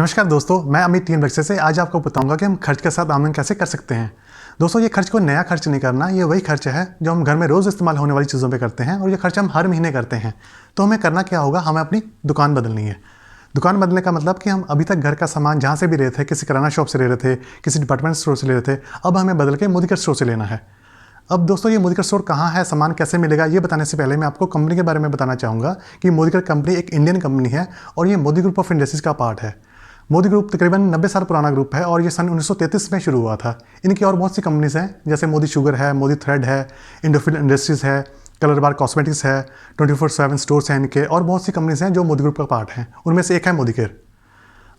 नमस्कार दोस्तों, मैं अमित टीम बक्से से आज आपको बताऊंगा कि हम खर्च के साथ आमदनी कैसे कर सकते हैं। दोस्तों, ये खर्च कोई नया खर्च नहीं करना, ये वही खर्च है जो हम घर में रोज़ इस्तेमाल होने वाली चीज़ों पे करते हैं और ये खर्च हम हर महीने करते हैं। तो हमें करना क्या होगा, हमें अपनी दुकान बदलनी है। दुकान बदलने का मतलब कि हम अभी तक घर का सामान जहाँ से भी रहे थे, किसी किराना शॉप से ले रहे थे, किसी डिपार्टमेंट स्टोर से ले रहे थे, अब हमें बदल के मोदी स्टोर से लेना है। अब दोस्तों, ये मोदी स्टोर कहाँ है, सामान कैसे मिलेगा, ये बताने से पहले मैं आपको कंपनी के बारे में बताना चाहूँगा कि मोदी कंपनी एक इंडियन कंपनी है और ये मोदी ग्रुप ऑफ इंडस्ट्रीज का पार्ट है। मोदी ग्रुप तकरीबन 90 साल पुराना ग्रुप है और ये सन 1933 में शुरू हुआ था। इनकी और बहुत सी कंपनीज हैं, जैसे मोदी शुगर है, मोदी थ्रेड है, इंडोफिल इंडस्ट्रीज है, कलर बार कॉस्मेटिक्स है, 24/7 स्टोर्स हैं इनके, और बहुत सी कंपनीज हैं जो मोदी ग्रुप का पार्ट हैं। उनमें से एक है मोदी केयर।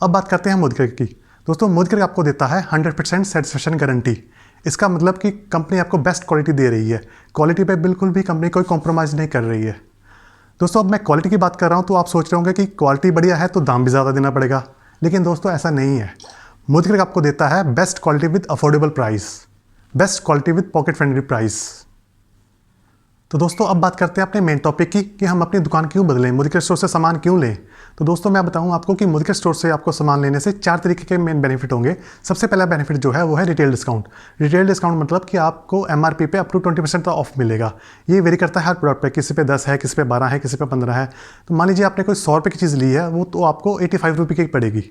अब बात करते हैं मोदी केयर की। दोस्तों, मोदी केयर आपको देता है 100% सेटिस्फेक्शन गारंटी। इसका मतलब कि कंपनी आपको बेस्ट क्वालिटी दे रही है। क्वालिटी पे बिल्कुल भी कंपनी कोई कॉम्प्रोमाइज़ नहीं कर रही है। दोस्तों, अब मैं क्वालिटी की बात कर रहा हूँ तो आप सोच रहे होंगे कि क्वालिटी बढ़िया है तो दाम भी ज़्यादा देना पड़ेगा, लेकिन दोस्तों ऐसा नहीं है। मोदी केयर आपको देता है best quality with affordable price, best quality with pocket friendly price. तो दोस्तों, अब बात करते हैं अपने मेन टॉपिक की कि हम अपनी दुकान क्यों बदलें, मोदी केयर स्टोर से सामान क्यों लें। तो दोस्तों, मैं बताऊं आपको कि मोदी केयर स्टोर से आपको सामान लेने से 4 तरीके के मेन बेनिफिट होंगे। सबसे पहला बेनिफिट जो है वो है रिटेल डिस्काउंट। रिटेल डिस्काउंट मतलब कि आपको MRP पे अप टू 20% ऑफ मिलेगा। ये वेरी करता है हर प्रोडक्ट पे, किसी पे 10 है, किसी पे 12 है, किसी पे 15 है। तो मान लीजिए आपने कोई 100 रुपये की चीज़ ली है, वो तो आपको 85 रुपये की पड़ेगी।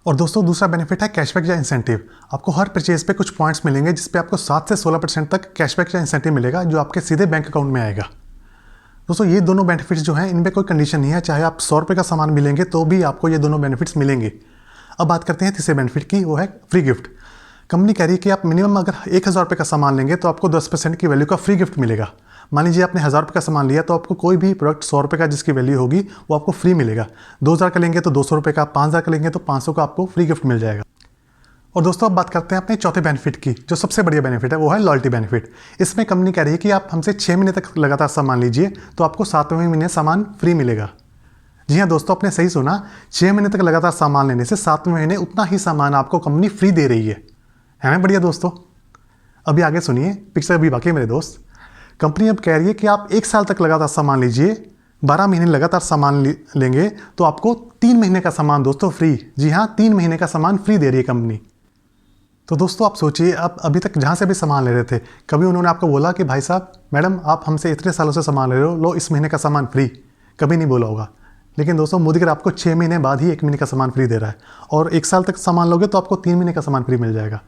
और दोस्तों, दूसरा बेनिफिट है कैशबैक या इंसेंटिव। आपको हर परचेज पे कुछ पॉइंट्स मिलेंगे जिस पे आपको 7 से 16% तक कैशबैक या इंसेंटिव मिलेगा, जो आपके सीधे बैंक अकाउंट में आएगा। दोस्तों, ये दोनों बेनिफिट्स जो हैं इनमें कोई कंडीशन नहीं है, चाहे आप 100 रुपये का सामान मिलेंगे तो भी आपको ये दोनों बेनिफिट्स मिलेंगे। अब बात करते हैं तीसरे बेनिफिट की, वो है फ्री गिफ्ट। कंपनी कह रही है कि आप मिनिमम अगर 1000 रुपये का सामान लेंगे तो आपको 10% की वैल्यू का फ्री गिफ्ट मिलेगा। मान लीजिए आपने 1000 रुपये का सामान लिया तो आपको कोई भी प्रोडक्ट 100 रुपये का जिसकी वैल्यू होगी वो आपको फ्री मिलेगा। 2000 का लेंगे तो 200 रुपये का, 5000 का लेंगे तो 500 का आपको फ्री गिफ्ट मिल जाएगा। और दोस्तों, अब बात करते हैं अपने चौथे बेनिफिट की, जो सबसे बढ़िया बेनिफिट है वो है लॉयल्टी बेनिफिट। इसमें कंपनी कह रही है कि आप हमसे 6 महीने तक लगातार सामान लीजिए तो आपको 7वें महीने सामान फ्री मिलेगा। जी हाँ दोस्तों, आपने सही सुना, 6 महीने तक लगातार सामान लेने से 7वें महीने उतना ही सामान आपको कंपनी फ्री दे रही है ना बढ़िया दोस्तों। अभी आगे सुनिए, पिक्चर अभी बाकी है मेरे दोस्त। कंपनी अब कह रही है कि आप 1 साल तक लगातार सामान लीजिए, 12 महीने लगातार सामान लेंगे तो आपको 3 महीने का सामान दोस्तों फ्री। जी हाँ, 3 महीने का सामान फ्री दे रही है कंपनी। तो दोस्तों, आप सोचिए, आप अभी तक जहाँ से भी सामान ले रहे थे, कभी उन्होंने आपको बोला कि भाई साहब, मैडम, आप हमसे इतने सालों से सामान ले रहे हो, लो इस महीने का सामान फ्री? कभी नहीं बोला होगा। लेकिन दोस्तों, मोदी केयर आपको 6 महीने बाद ही 1 महीने का सामान फ्री दे रहा है, और 1 साल तक सामान लोगे तो आपको 3 महीने का सामान फ्री मिल जाएगा।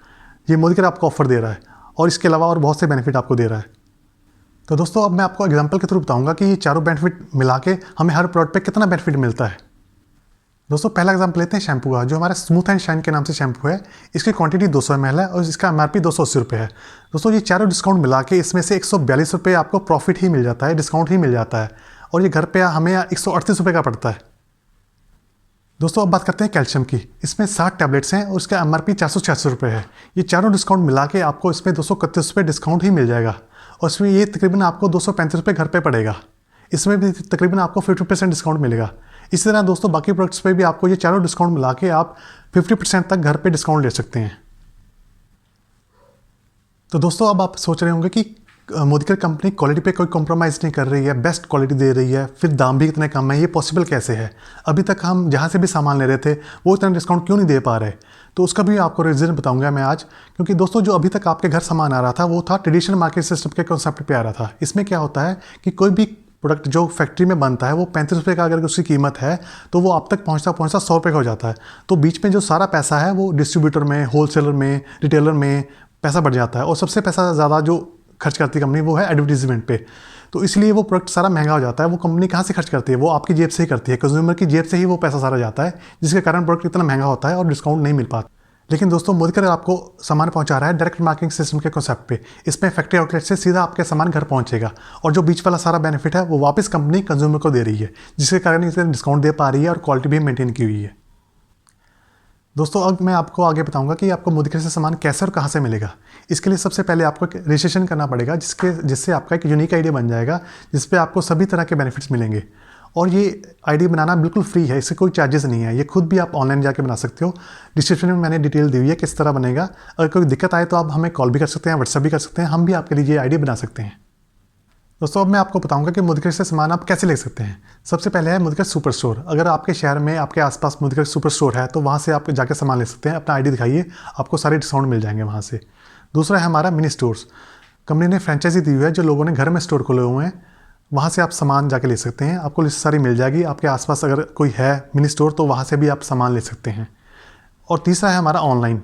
ये मोदी केयर आपको ऑफर दे रहा है और इसके अलावा और बहुत से बेनिफिट आपको दे रहा है। तो दोस्तों, अब मैं आपको एग्जाम्पल के थ्रू बताऊँगा कि ये चारों बेनिफिट मिला के हमें हर प्रोडक्ट पर कितना बेनिफिट मिलता है। दोस्तों, पहला एग्जाम्पल लेते हैं शैम्पू का, जो हमारा स्मूथ एंड शाइन के नाम से शैम्पू है। इसकी क्वांटिटी 200 ml है और इसका MRP 280 रुपये है। दोस्तों, ये चारों डिस्काउंट मिला के इसमें से 142 रुपये आपको प्रॉफिट ही मिल जाता है, डिस्काउंट ही मिल जाता है, और ये घर पे हमें 138 रुपये का पड़ता है। दोस्तों, अब बात करते हैं कैल्शियम की। इसमें 60 टैबलेट्स हैं और इसका MRP 486 रुपये है। ये चारों डिस्काउंट मिला के आपको इसमें 231 रुपये डिस्काउंट ही मिल जाएगा, और इसमें ये तकरीबन आपको 235 रुपये घर पे पड़ेगा। इसमें भी तकरीबन आपको 50% डिस्काउंट मिलेगा। इसी तरह दोस्तों, बाकी प्रोडक्ट्स पे भी आपको ये चारों डिस्काउंट मिला के आप 50% तक घर पे डिस्काउंट ले सकते हैं। तो दोस्तों, अब आप सोच रहे होंगे कि मोदी केयर कंपनी क्वालिटी पे कोई कॉम्प्रोमाइज़ नहीं कर रही है, बेस्ट क्वालिटी दे रही है, फिर दाम भी इतने कम है, ये पॉसिबल कैसे है? अभी तक हम जहाँ से भी सामान ले रहे थे वो इतना डिस्काउंट क्यों नहीं दे पा रहे? तो उसका भी आपको रीज़न बताऊंगा मैं आज। क्योंकि दोस्तों, जो अभी तक आपके घर सामान आ रहा था वो था ट्रेडिशनल मार्केट सिस्टम के कॉन्सेप्ट पे आ रहा था। इसमें क्या होता है कि कोई भी प्रोडक्ट जो फैक्ट्री में बनता है वो 35 रुपये का अगर उसकी कीमत है तो वो आप तक पहुंचता 100 रुपये का हो जाता है। तो बीच में जो सारा पैसा है वो डिस्ट्रीब्यूटर में, होलसेलर में, रिटेलर में पैसा बढ़ जाता है, और सबसे पैसा ज़्यादा जो खर्च करती है कंपनी वो है एडवर्टीजमेंट पे। तो इसलिए वो प्रोडक्ट सारा महंगा हो जाता है। वो कंपनी कहाँ से खर्च करती है? वो आपकी जेब से ही करती है, कंज्यूमर की जेब से ही वो पैसा सारा जाता है, जिसके कारण प्रोडक्ट इतना महंगा होता है और डिस्काउंट नहीं मिल पाता। लेकिन दोस्तों, मोदी केयर आपको सामान पहुंचा रहा है डायरेक्ट मार्केटिंग सिस्टम के कॉन्सेप्ट पे। इसमें फैक्ट्री आउटलेट से सीधा आपके सामान घर पहुंचेगा, और जो बीच वाला सारा बेनिफिट है वो वापस कंपनी कंज्यूमर को दे रही है, जिसके कारण इसे डिस्काउंट दे पा रही है और क्वालिटी भी मेंटेन की हुई है। दोस्तों, अब मैं आपको आगे बताऊंगा कि आपको मोदी केयर से सामान कैसे और कहाँ से मिलेगा। इसके लिए सबसे पहले आपको एक रजिस्ट्रेशन करना पड़ेगा, जिससे आपका एक यूनिक आईडी बन जाएगा, जिस पे आपको सभी तरह के बेनिफिट्स मिलेंगे। और ये आईडी बनाना बिल्कुल फ्री है, इससे कोई चार्जेस नहीं है। ये खुद भी आप ऑनलाइन जाके बना सकते हो। डिस्क्रिप्शन में मैंने डिटेल दी हुई है किस तरह बनेगा। अगर कोई दिक्कत आए तो आप हमें कॉल भी कर सकते हैं, व्हाट्सएप भी कर सकते हैं, हम भी आपके लिए ये आईडी बना सकते हैं। दोस्तों अब मैं आपको बताऊंगा कि मुदगृह से सामान आप कैसे ले सकते हैं। सबसे पहले है मुदगृह सुपर स्टोर। अगर आपके शहर में आपके आसपास मुदगृह सुपर स्टोर है तो वहाँ से आप जाकर सामान ले सकते हैं। अपना आईडी दिखाइए, आपको सारे डिस्काउंट मिल जाएंगे वहाँ से। दूसरा है हमारा मिनी स्टोर्स। कंपनी ने फ्रेंचाइजी दी हुई है, जो लोगों ने घर में स्टोर खोले हुए हैं वहाँ से आप सामान जाके ले सकते हैं। आपको लिस्ट सारी मिल जाएगी। आपके आसपास अगर कोई है मिनी स्टोर तो वहाँ से भी आप सामान ले सकते हैं। और तीसरा है हमारा ऑनलाइन।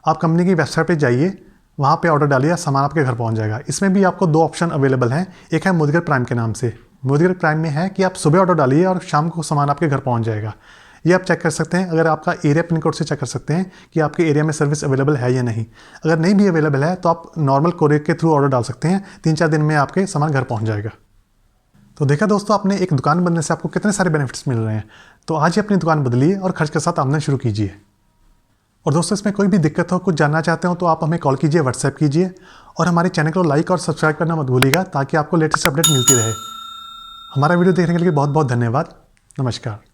आप कंपनी की वेबसाइट पे जाइए, वहाँ पे ऑर्डर डालिए, सामान आपके घर पहुँच जाएगा। इसमें भी आपको 2 ऑप्शन अवेलेबल हैं। एक है मुदगृह प्राइम के नाम से। मुदगृह प्राइम में है कि आप सुबह ऑर्डर डालिए और शाम को सामान आपके घर पहुँच जाएगा। ये आप चेक कर सकते हैं। अगर आपका एरिया पिन कोड से चेक कर सकते हैं कि आपके एरिया में सर्विस अवेलेबल है या नहीं। अगर नहीं भी अवेलेबल है तो आप नॉर्मल कोरियर के थ्रू ऑर्डर डाल सकते हैं। 3-4 दिन में आपके सामान घर पहुँच जाएगा। तो देखा दोस्तों, आपने एक दुकान बनने से आपको कितने सारे बेनिफिट्स मिल रहे हैं। तो आज ही अपनी दुकान बदलिए और खर्च के साथ आमदनी शुरू कीजिए। और दोस्तों इसमें कोई भी दिक्कत हो, कुछ जानना चाहते हो तो आप हमें कॉल कीजिए, व्हाट्सएप कीजिए। और हमारे चैनल को लाइक और सब्सक्राइब करना मत भूलिएगा ताकि आपको लेटेस्ट अपडेट मिलती रहे। हमारा वीडियो देखने के लिए बहुत बहुत धन्यवाद। नमस्कार।